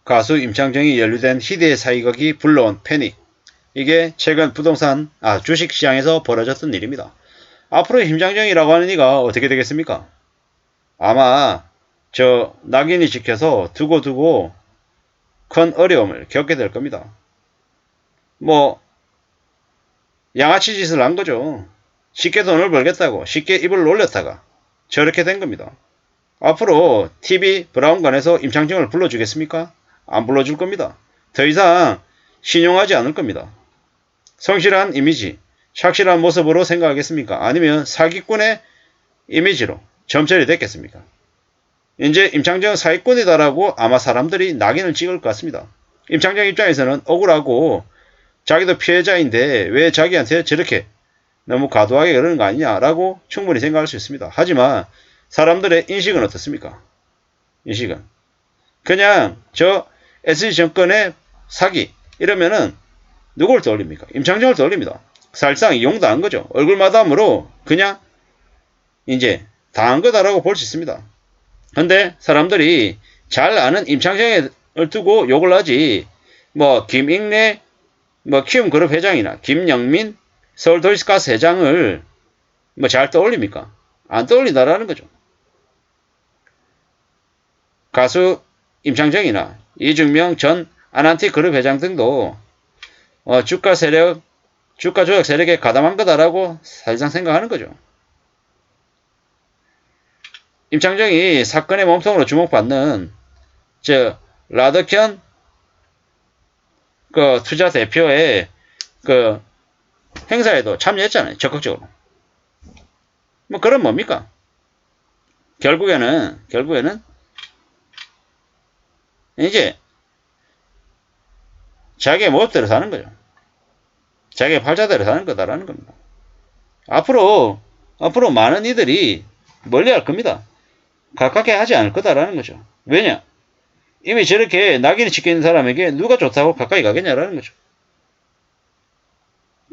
가수 임창정이 연루된 희대의 사기극이 불러온 패닉. 이게 최근 주식시장에서 벌어졌던 일입니다. 앞으로 임창정이라고 하는 이가 어떻게 되겠습니까? 아마 낙인이 찍혀서 두고두고 큰 어려움을 겪게 될 겁니다. 양아치 짓을 한 거죠. 쉽게 돈을 벌겠다고 쉽게 입을 놀렸다가 저렇게 된 겁니다. 앞으로 TV 브라운관에서 임창정을 불러주겠습니까? 안 불러줄 겁니다. 더 이상 신용하지 않을 겁니다. 성실한 이미지, 착실한 모습으로 생각하겠습니까? 아니면 사기꾼의 이미지로 점철이 됐겠습니까? 이제 임창정 사기꾼이다라고 아마 사람들이 낙인을 찍을 것 같습니다. 임창정 입장에서는 억울하고 자기도 피해자인데 왜 자기한테 저렇게 너무 과도하게 그러는 거 아니냐라고 충분히 생각할 수 있습니다. 하지만 사람들의 인식은 어떻습니까? 인식은 그냥 SG 정권의 사기 이러면은 누굴 떠올립니까? 임창정을 떠올립니다. 사실상 이용도 한 거죠. 얼굴마담으로 그냥 이제 당한 거다라고 볼 수 있습니다. 근데 사람들이 잘 아는 임창정을 두고 욕을 하지 김익래 키움그룹 회장이나 김영민 서울도시가스 회장을 잘 떠올립니까? 안 떠올린다라는 거죠. 가수 임창정이나 이중명 전 아난티그룹 회장 등도 주가 조작 세력에 가담한 거다라고 사실상 생각하는 거죠. 임창정이 사건의 몸통으로 주목받는 라더켄 투자 대표의 행사에도 참여했잖아요. 적극적으로. 그럼 뭡니까? 결국에는 이제 자기의 모습대로 사는 거죠. 자기의 팔자대로 사는 거다라는 겁니다. 앞으로 많은 이들이 멀리할 겁니다. 가깝게 하지 않을 거다라는 거죠. 왜냐? 이미 저렇게 낙인이 찍혀 있는 사람에게 누가 좋다고 가까이 가겠냐라는 거죠.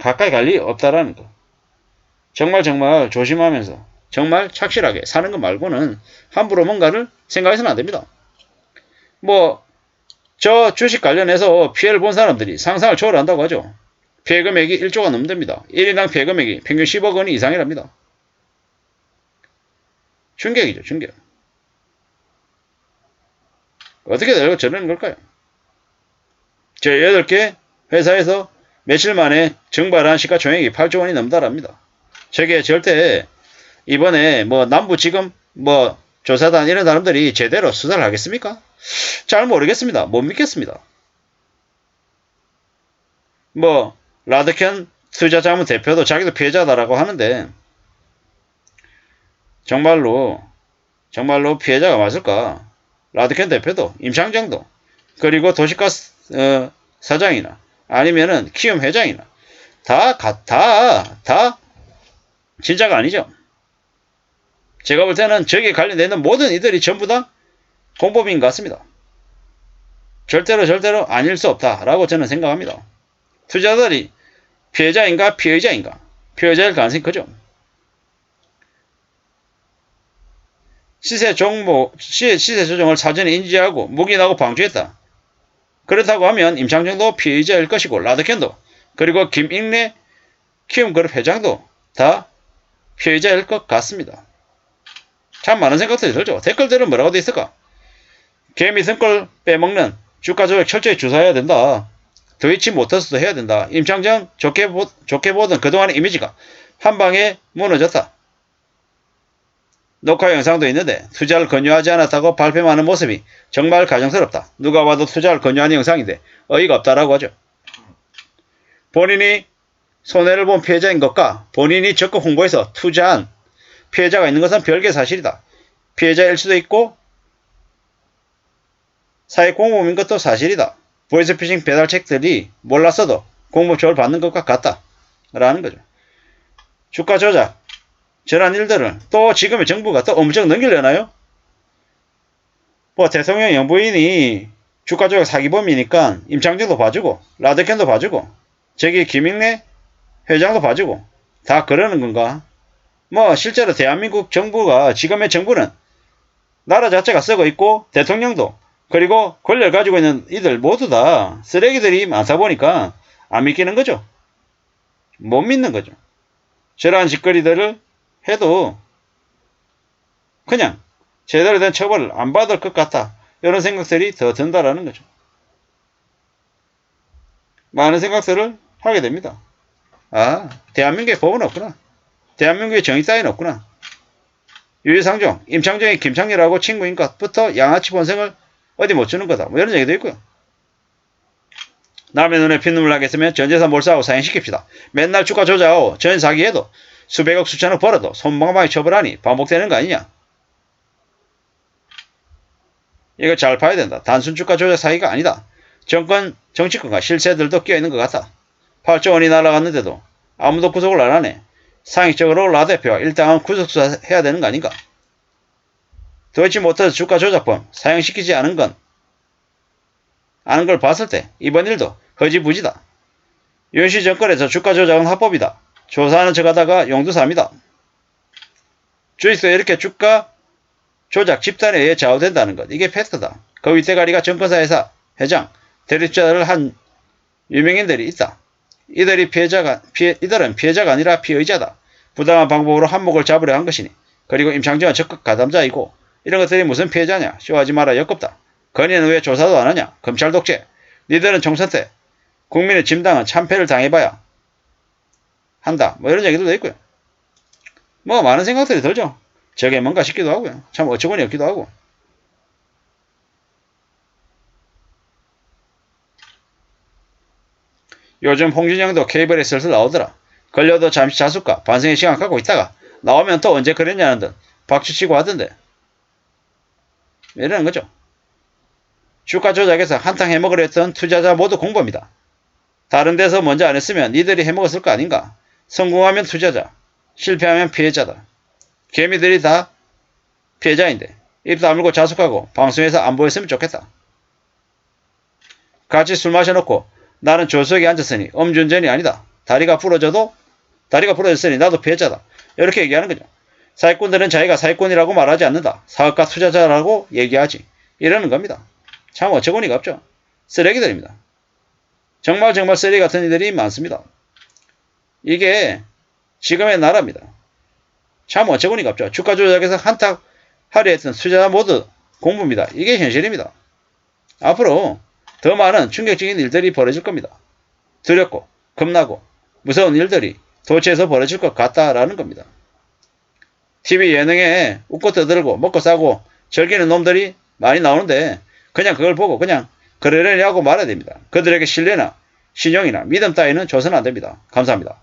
가까이 갈 리 없다라는 거. 정말 조심하면서 정말 착실하게 사는 것 말고는 함부로 뭔가를 생각해서는 안 됩니다. 저 주식 관련해서 피해를 본 사람들이 상상을 초월한다고 하죠. 피해 금액이 1조가 넘습니다. 1인당 피해 금액이 평균 10억 원 이상이랍니다. 충격이죠, 충격. 어떻게 되려고 저러는 걸까요? 저 8개 회사에서 며칠 만에 증발한 시가총액이 8조 원이 넘다랍니다. 저게 절대 이번에 남부지검 조사단 이런 사람들이 제대로 수사를 하겠습니까? 잘 모르겠습니다. 못 믿겠습니다. 라더켄 투자자문 대표도 자기도 피해자다라고 하는데 정말로 피해자가 맞을까? 라더켄 대표도 임창정도 그리고 도시가스 사장이나 아니면은 키움 회장이나 다 진짜가 아니죠. 제가 볼 때는 저기에 관련되는 모든 이들이 전부 다 공범인 것 같습니다. 절대로 아닐 수 없다라고 저는 생각합니다. 투자자들이 피해자인가 피의자인가? 피해자일 가능성이 크죠. 시세 조정을 사전에 인지하고 묵인하고 방조했다. 그렇다고 하면 임창정도 피의자일 것이고 라더켄도 그리고 김익래 키움그룹 회장도 다 피해자일 것 같습니다. 참 많은 생각들이 들죠. 댓글들은 뭐라고 돼 있을까? 개미 등골 빼먹는 주가 조작 철저히 조사해야 된다. 도이치모터스도 해야 된다. 임창정 좋게 보던 그동안의 이미지가 한방에 무너졌다. 녹화 영상도 있는데 투자를 권유하지 않았다고 발뺌하는 모습이 정말 가정스럽다. 누가 봐도 투자를 권유하는 영상인데 어이가 없다라고 하죠. 본인이 손해를 본 피해자인 것과 본인이 적극 홍보해서 투자한 피해자가 있는 것은 별개의 사실이다. 피해자일 수도 있고 사회공범인 것도 사실이다. 보이스피싱 배달책들이 몰랐어도 공범처벌 받는 것과 같다. 라는 거죠. 주가 조작, 저런 일들을 또 지금의 정부가 또 엄청 넘기려나요? 대통령 영부인이 주가 조작 사기범이니까 임창정도 봐주고 라더켄도 봐주고 저기 김익래 회장도 봐주고 다 그러는 건가? 실제로 대한민국 정부가 지금의 정부는 나라 자체가 썩어 있고 대통령도 그리고 권력을 가지고 있는 이들 모두 다 쓰레기들이 많다 보니까 안 믿기는 거죠. 못 믿는 거죠. 저러한 짓거리들을 해도 그냥 제대로 된 처벌을 안 받을 것 같다. 이런 생각들이 더 든다라는 거죠. 많은 생각들을 하게 됩니다. 아, 대한민국에 법은 없구나. 대한민국에 정의 따위는 없구나. 유해상종, 임창정이 김창렬하고 친구인 것부터 양아치 본성을 어디 못 주는 거다. 뭐 이런 얘기도 있고요. 남의 눈에 핏눈물 나겠으면 전재산 몰수하고 사형시킵시다. 맨날 주가 조작하고 전 사기해도 수백억 수천억 벌어도 손방망이 처벌하니 반복되는 거 아니냐. 이거 잘 봐야 된다. 단순 주가 조작 사기가 아니다. 정치권과 실세들도 끼어있는 것 같다. 8조 원이 날아갔는데도 아무도 구속을 안 하네. 상식적으로 라 대표와 일당은 구속수사해야 되는 거 아닌가. 도대체 주가 조작범 사형시키지 않은 걸 봤을 때 이번 일도 허지부지다. 윤씨 정권에서 주가 조작은 합법이다. 조사하는 척하다가 용두사입니다. 주식도 이렇게 주가 조작 집단에 의해 좌우된다는 것. 이게 팩트다. 그 윗대가리가 정권사 회사 회장, 대리투자를 한 유명인들이 있다. 이들은 피해자가 아니라 피의자다. 부당한 방법으로 한몫을 잡으려 한 것이니. 그리고 임창정은 적극 가담자이고 이런 것들이 무슨 피해자냐. 쇼하지 마라 역겹다. 건의는 왜 조사도 안 하냐. 검찰 독재. 니들은 총선 때 국민의 짐당은 참패를 당해봐야 한다. 뭐 이런 얘기도 있고요. 뭐 많은 생각들이 들죠. 저게 뭔가 싶기도 하고요. 참 어처구니 없기도 하고. 요즘 홍진영도 케이블에 슬슬 나오더라. 걸려도 잠시 자숙과 반성의 시간 갖고 있다가 나오면 또 언제 그랬냐는 듯 박수치고 하던데. 이러는 거죠. 주가 조작에서 한탕 해먹으려 했던 투자자 모두 공범이다. 다른 데서 먼저 안 했으면 니들이 해먹었을 거 아닌가. 성공하면 투자자, 실패하면 피해자다. 개미들이 다 피해자인데 입 다물고 자숙하고 방송에서 안 보였으면 좋겠다. 같이 술 마셔놓고 나는 조수석에 앉았으니 음주운전이 아니다. 다리가 부러졌으니 나도 피해자다. 이렇게 얘기하는 거죠. 사기꾼들은 자기가 사기꾼이라고 말하지 않는다. 사업가 투자자라고 얘기하지. 이러는 겁니다. 참 어처구니가 없죠. 쓰레기들입니다. 정말 쓰레기 같은 이들이 많습니다. 이게 지금의 나라입니다. 참 어처구니가 없죠. 주가 조작에서 한탕 하려 했던 투자자 모두 공부입니다. 이게 현실입니다. 앞으로 더 많은 충격적인 일들이 벌어질 겁니다. 두렵고 겁나고 무서운 일들이 도처에서 벌어질 것 같다라는 겁니다. TV 예능에 웃고 떠들고 먹고 싸고 즐기는 놈들이 많이 나오는데 그냥 그걸 보고 그냥 그러려니 하고 말아야 됩니다. 그들에게 신뢰나 신용이나 믿음 따위는 줘서는 안 됩니다. 감사합니다.